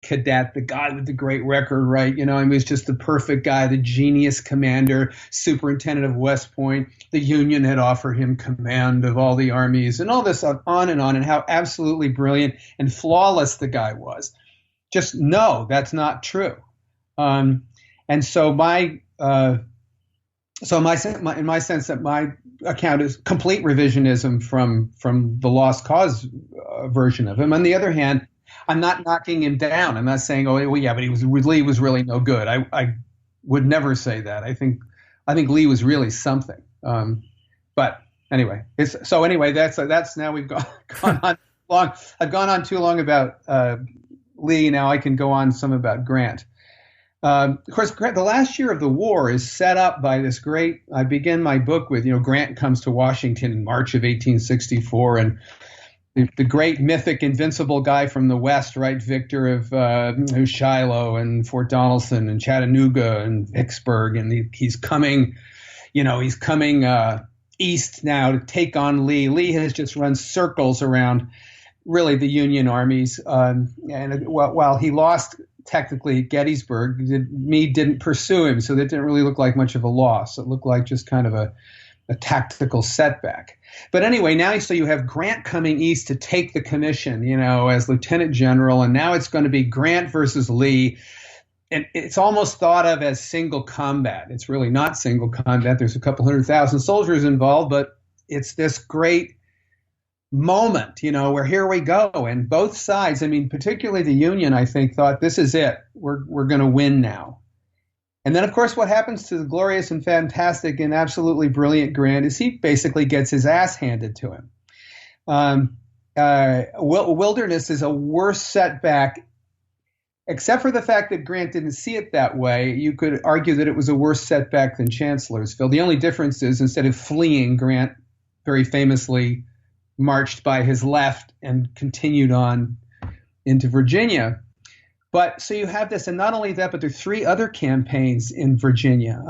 cadet, the guy with the great record, right? You know, he was just the perfect guy, the genius commander, superintendent of West Point. The Union had offered him command of all the armies and all this on, and how absolutely brilliant and flawless the guy was. Just no, that's not true. And so in my sense that my account is complete revisionism from the Lost Cause version of him. On the other hand, I'm not knocking him down. I'm not saying, oh, well, yeah, but Lee was really no good. I would never say that. I think Lee was really something. But anyway, that's now we've gone on long. I've gone on too long about Lee. Now I can go on some about Grant. Of course, the last year of the war is set up by this great. I begin my book with, Grant comes to Washington in March of 1864, and the great mythic invincible guy from the West, right? Victor of Shiloh and Fort Donelson and Chattanooga and Vicksburg, and he's coming, east now to take on Lee. Lee has just run circles around really the Union armies, and while he lost technically Gettysburg, Meade didn't pursue him, so that didn't really look like much of a loss. It looked like just kind of a tactical setback. But anyway, now so you have Grant coming east to take the commission, as lieutenant general, and now it's going to be Grant versus Lee. And it's almost thought of as single combat. It's really not single combat. There's a couple 100,000 soldiers involved, but it's this great moment, where here we go. And both sides, particularly the Union, I think, thought this is it. We're going to win now. And then, of course, what happens to the glorious and fantastic and absolutely brilliant Grant is he basically gets his ass handed to him. Wilderness is a worse setback, except for the fact that Grant didn't see it that way. You could argue that it was a worse setback than Chancellorsville. The only difference is instead of fleeing, Grant very famously marched by his left and continued on into Virginia. But so you have this, and not only that, but there are three other campaigns in Virginia.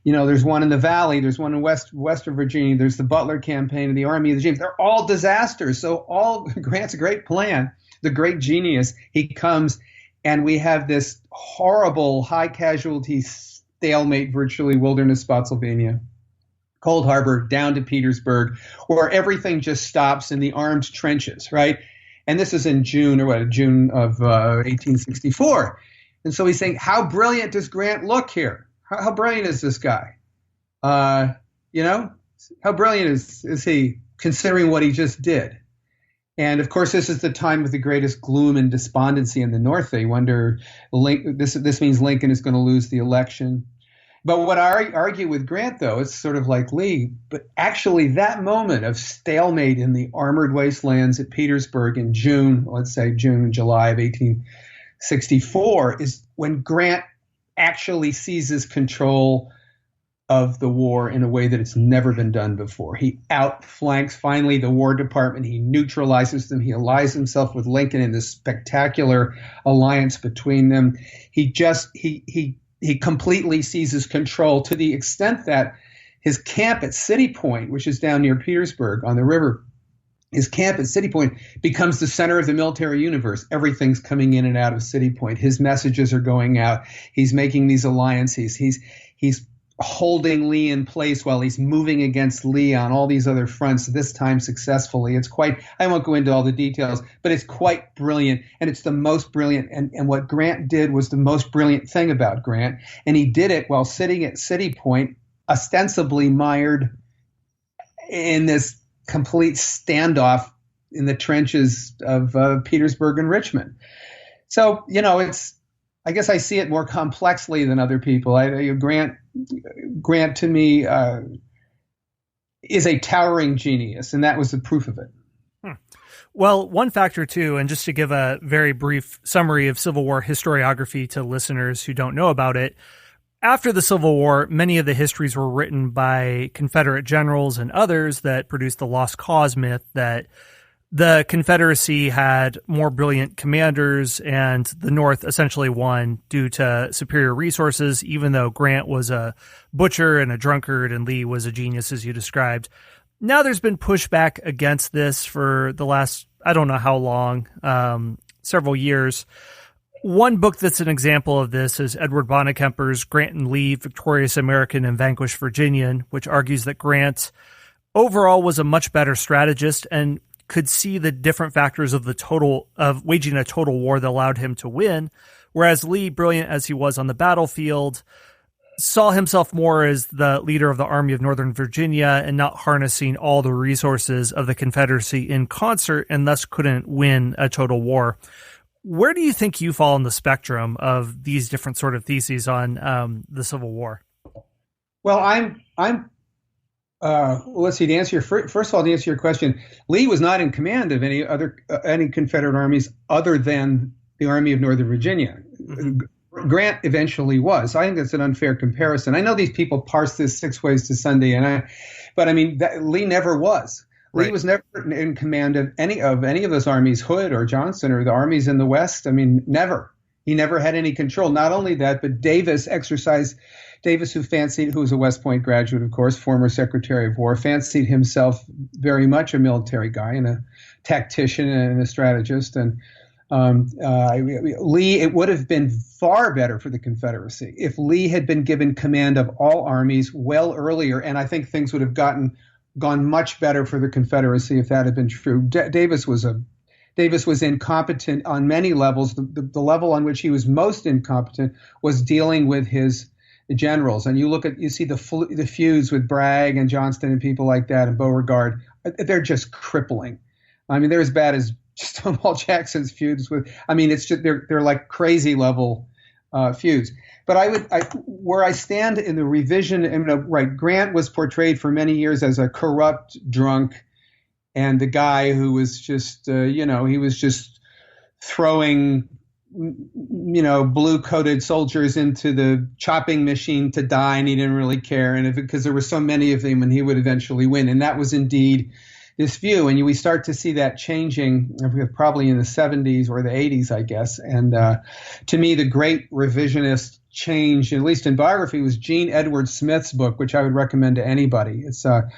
There's one in the Valley, there's one in Western Virginia, there's the Butler campaign and the Army of the James. They're all disasters. So all Grant's great plan, the great genius, he comes, and we have this horrible high casualty stalemate, virtually wilderness, Spotsylvania, Cold Harbor, down to Petersburg, where everything just stops in the armed trenches, right? And this is in June of 1864. And so he's saying, how brilliant does Grant look here? How brilliant is this guy? How brilliant is he considering what he just did? And of course, this is the time of the greatest gloom and despondency in the North. They wonder, this means Lincoln is going to lose the election. But what I argue with Grant, though, it's sort of like Lee, but actually that moment of stalemate in the armored wastelands at Petersburg in June, July of 1864, is when Grant actually seizes control of the war in a way that it's never been done before. He outflanks finally the War Department. He neutralizes them. He allies himself with Lincoln in this spectacular alliance between them. He completely seizes control to the extent that his camp at City Point, which is down near Petersburg on the river, his camp at City Point becomes the center of the military universe. Everything's coming in and out of City Point. His messages are going out. He's making these alliances. He's holding Lee in place while he's moving against Lee on all these other fronts, this time successfully. It's quite, I won't go into all the details, but it's quite brilliant, and it's the most brilliant, and what Grant did was the most brilliant thing about Grant, and he did it while sitting at City Point, ostensibly mired in this complete standoff in the trenches of Petersburg and Richmond. So, I guess I see it more complexly than other people. Grant to me is a towering genius, and that was the proof of it. Well, one factor too, and just to give a very brief summary of Civil War historiography to listeners who don't know about it, after the Civil War, many of the histories were written by Confederate generals and others that produced the lost cause myth that the Confederacy had more brilliant commanders and the North essentially won due to superior resources, even though Grant was a butcher and a drunkard and Lee was a genius, as you described. Now there's been pushback against this for the last, I don't know how long, several years. One book that's an example of this is Edward Bonekemper's Grant and Lee, Victorious American and Vanquished Virginian, which argues that Grant overall was a much better strategist and could see the different factors of waging a total war that allowed him to win, whereas Lee, brilliant as he was on the battlefield, saw himself more as the leader of the Army of Northern Virginia and not harnessing all the resources of the Confederacy in concert, and thus couldn't win a total war. Where do you think you fall on the spectrum of these different sort of theses on the Civil War? Well, let's see. To answer first of all, to answer your question, Lee was not in command of any Confederate armies other than the Army of Northern Virginia. Mm-hmm. Grant eventually was. I think that's an unfair comparison. I know these people parse this 6 ways to Sunday, but I mean, Lee never was. Right. Lee was never in command of any of those armies, Hood or Johnson or the armies in the West. I mean, never. He never had any control. Not only that, but Davis, who was a West Point graduate, of course, former Secretary of War, fancied himself very much a military guy and a tactician and a strategist. And Lee, it would have been far better for the Confederacy if Lee had been given command of all armies well earlier, and I think things would have gone much better for the Confederacy if that had been true. Davis was incompetent on many levels. The level on which he was most incompetent was dealing with his generals, and you see the feuds with Bragg and Johnston and people like that, and Beauregard. They're just crippling. I mean, they're as bad as Stonewall Jackson's feuds with. I mean, it's just they're like crazy level feuds. But where I stand in the revision, right? Grant was portrayed for many years as a corrupt drunk, and the guy who was just, he was just throwing, blue-coated soldiers into the chopping machine to die, and he didn't really care, and because there were so many of them, and he would eventually win, and that was indeed this view, and we start to see that changing probably in the 70s or the 80s, I guess. And to me, the great revisionist change, at least in biography, was Gene Edward Smith's book, which I would recommend to anybody. It's a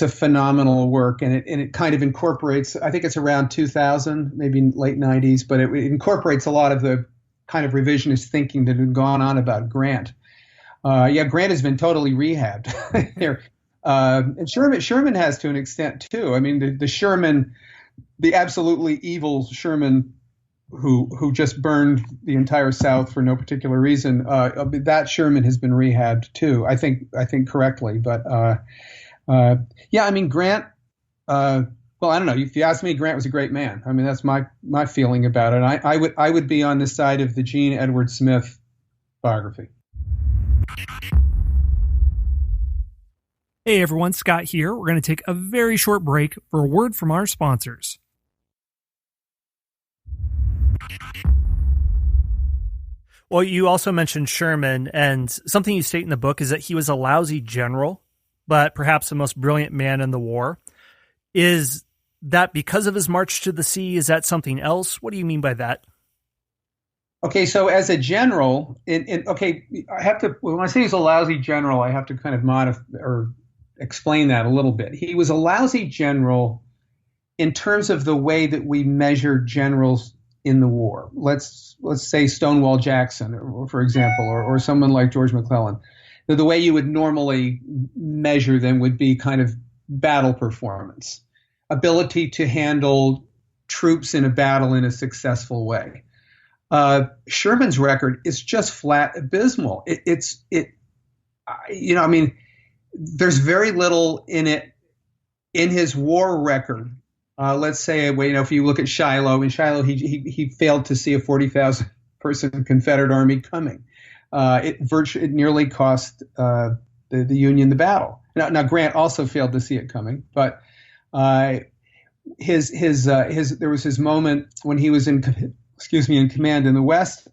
phenomenal work, and it kind of incorporates. I think it's around 2000, maybe late 90s, but it incorporates a lot of the kind of revisionist thinking that had gone on about Grant. Grant has been totally rehabbed here. And Sherman has to an extent too. I mean, the Sherman, the absolutely evil Sherman, who just burned the entire South for no particular reason. That Sherman has been rehabbed too. I think correctly, but I mean, Grant. Well, I don't know. If you ask me, Grant was a great man. I mean, that's my feeling about it. I would be on the side of the Gene Edward Smith biography. Hey everyone, Scott here. We're going to take a very short break for a word from our sponsors. Well, you also mentioned Sherman, and something you state in the book is that he was a lousy general, but perhaps the most brilliant man in the war. Is that because of his march to the sea? Is that something else? What do you mean by that? Okay, so as a general, I have to, when I say he's a lousy general, I have to kind of modify or explain that a little bit. He was a lousy general in terms of the way that we measure generals in the war. Let's say Stonewall Jackson, for example, or someone like George McClellan. The way you would normally measure them would be kind of battle performance, ability to handle troops in a battle in a successful way. Sherman's record is just flat abysmal. There's very little in it in his war record. Let's say, if you look at Shiloh, he failed to see a 40,000 person Confederate army coming. It nearly cost the Union the battle. Now Grant also failed to see it coming, but there was his moment when he was in command in the West,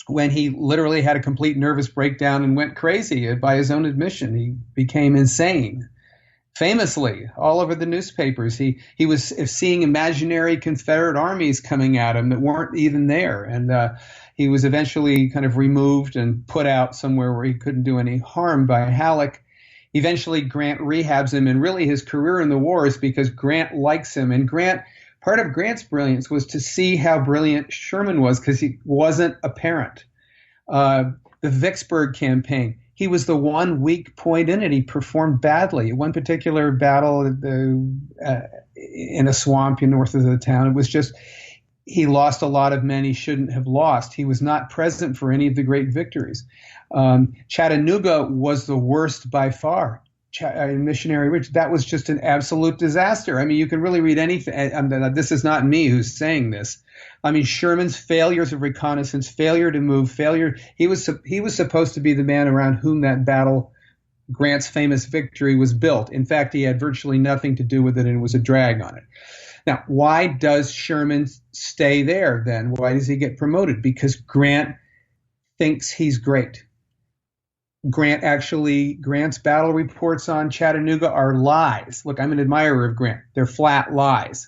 when he literally had a complete nervous breakdown and went crazy. By his own admission, he became insane. Famously, all over the newspapers, he was seeing imaginary Confederate armies coming at him that weren't even there, and he was eventually kind of removed and put out somewhere where he couldn't do any harm by Halleck. Eventually, Grant rehabs him, and really his career in the war is because Grant likes him, and Grant Part of Grant's brilliance was to see how brilliant Sherman was because he wasn't apparent. The Vicksburg campaign, he was the one weak point in it. He performed badly. One particular battle in a swamp north of the town, it was just, he lost a lot of men he shouldn't have lost. He was not present for any of the great victories. Chattanooga was the worst by far. Missionary Ridge, that was just an absolute disaster. I mean, you can really read anything. This is not me who's saying this. I mean, Sherman's failures of reconnaissance, failure to move, failure. He was supposed to be the man around whom that battle, Grant's famous victory, was built. In fact, he had virtually nothing to do with it, and it was a drag on it. Now, why does Sherman stay there then? Why does he get promoted? Because Grant thinks he's great. Grant's battle reports on Chattanooga are lies. Look, I'm an admirer of Grant. They're flat lies.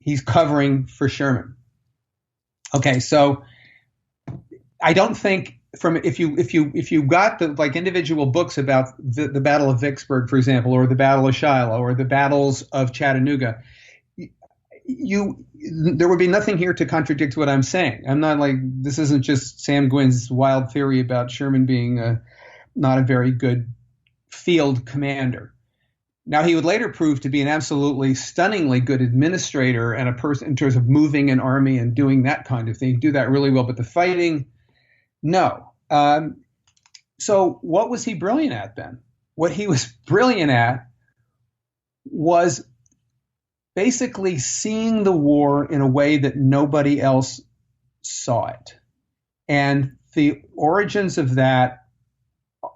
He's covering for Sherman. Okay, so I don't think if you got the individual books about the Battle of Vicksburg, for example, or the Battle of Shiloh, or the battles of Chattanooga, there would be nothing here to contradict what I'm saying. I'm not this isn't just Sam Gwynne's wild theory about Sherman being not a very good field commander. Now, he would later prove to be an absolutely stunningly good administrator and a person in terms of moving an army and doing that kind of thing. He'd do that really well, but the fighting, no. So what was he brilliant at then? What he was brilliant at was basically seeing the war in a way that nobody else saw it. And the origins of that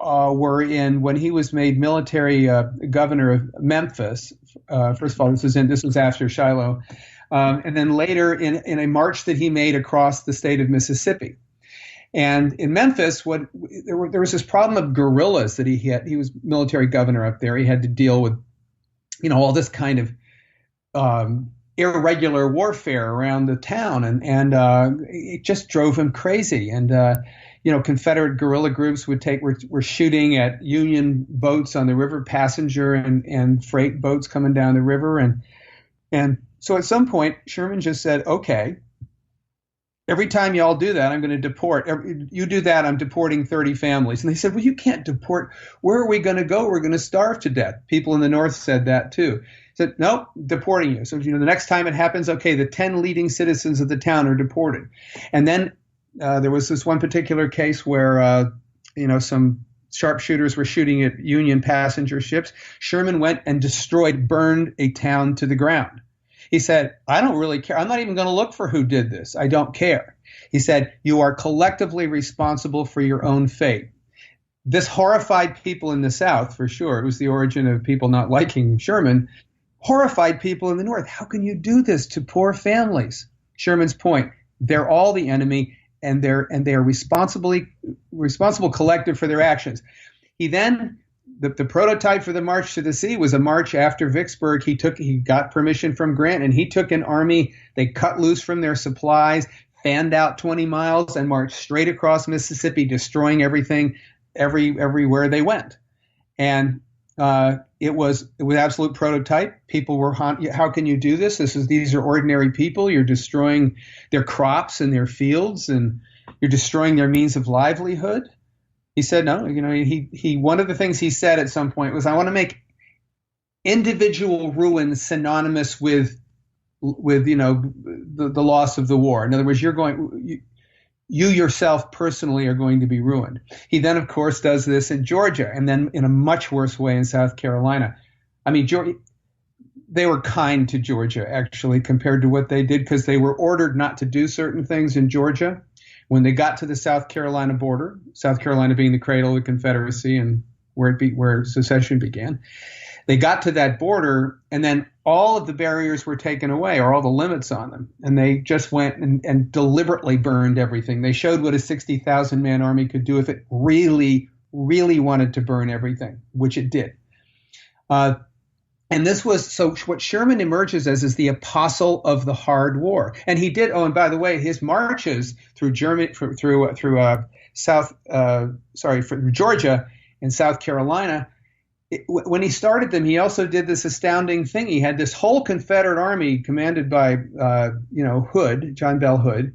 were in when he was made military governor of Memphis. First of all, this was after Shiloh, and then later in a march that he made across the state of Mississippi. And in Memphis, there was this problem of guerrillas that he had. He was military governor up there. He had to deal with, all this kind of irregular warfare around the town, and it just drove him crazy. And Confederate guerrilla groups were shooting at Union boats on the river, passenger and freight boats coming down the river, and so at some point Sherman just said, "Okay, every time y'all do that, I'm going to deport. You do that, I'm deporting 30 families." And they said, "Well, you can't deport. Where are we going to go? We're going to starve to death." People in the North said that too. Said, "Nope, deporting you." So the next time it happens, okay, the 10 leading citizens of the town are deported, and then. There was this one particular case where, some sharpshooters were shooting at Union passenger ships. Sherman went and burned a town to the ground. He said, "I don't really care. I'm not even going to look for who did this. I don't care." He said, "You are collectively responsible for your own fate." This horrified people in the South, for sure. It was the origin of people not liking Sherman. Horrified people in the North. How can you do this to poor families? Sherman's point, they're all the enemy. And they are responsible collective for their actions. He then, the prototype for the march to the sea was a march after Vicksburg. He got permission from Grant, and he took an army. They cut loose from their supplies, fanned out 20 miles, and marched straight across Mississippi, destroying everything, everywhere they went. And it was absolute prototype. People were, how can you do this? These are ordinary people. You're destroying their crops and their fields, and you're destroying their means of livelihood. He said, no, he one of the things he said at some point was, I want to make individual ruin synonymous with the loss of the war. In other words, you yourself personally are going to be ruined. He then, of course, does this in Georgia, and then in a much worse way in South Carolina. I mean, they were kind to Georgia, actually, compared to what they did, because they were ordered not to do certain things in Georgia. When they got to the South Carolina border, South Carolina being the cradle of the Confederacy and where secession began, they got to that border, and then all of the barriers were taken away, or all the limits on them. And they just went and deliberately burned everything. They showed what a 60,000-man army could do if it really, really wanted to burn everything, which it did. And this was, so what Sherman emerges as is the apostle of the hard war. And he did, and by the way, his marches through Georgia and South Carolina, when he started them, he also did this astounding thing. He had this whole Confederate army commanded by, Hood, John Bell Hood,